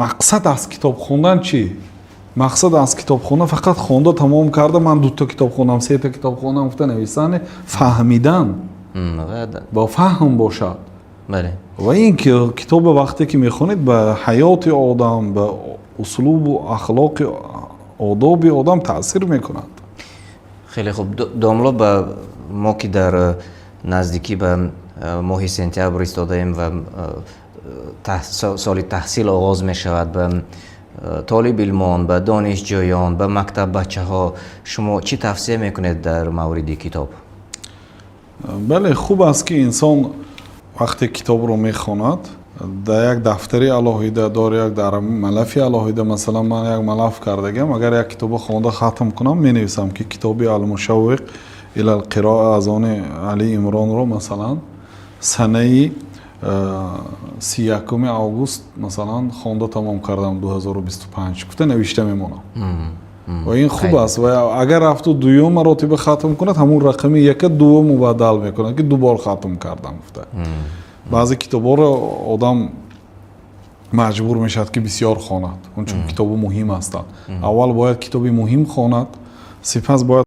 мақсад аз китоб хондан чӣ? Мақсад аз китобхона фақат хонда тамом карда ман 2 та китоб хонам, 3 та китоб хонам гуфта нависане, фаҳмидан ба фаҳм бошад. ва ин ки китобе вақте ки мехонед ба ҳаёти одам, ба услубу ахлоқи одоби одам таъсир мекунад. хеле хуб. домло ба мо ки дар наздикӣ ба моҳи сентябр истодаем ва соли таҳсил оғоз мешавад, ба толибилмон, ба донишҷӯён, ба мактаббачаҳо шумо чӣ тавсия мекунед дар мавриди китоб? бале, хуб аст ки инсон вақте китобро мехонад дар як дафтари алоҳида дор як дар малафи алоҳида, масалан ман як малаф кардагам, агар як китобро хонда хатм кунам менависам ки китоби Ал-Мушаввиқ ила ал-қироа аз они Али Имронро масалан санаи 31 август масалан хонда тамом кардам 2025 гуфта навишта мемонам. ва ин хуб аст. ва агар рафту дуюм маротиба хатм кунад ҳамун рақами яка дувум мубаддал мекунад ки 2 бор хатм кардам гуфта. баъзе китобҳоро одам маҷбур мешавад ки бисёр хонад, чун китобу муҳим ҳастанд. аввал бояд китоби муҳим хонад, сипас бояд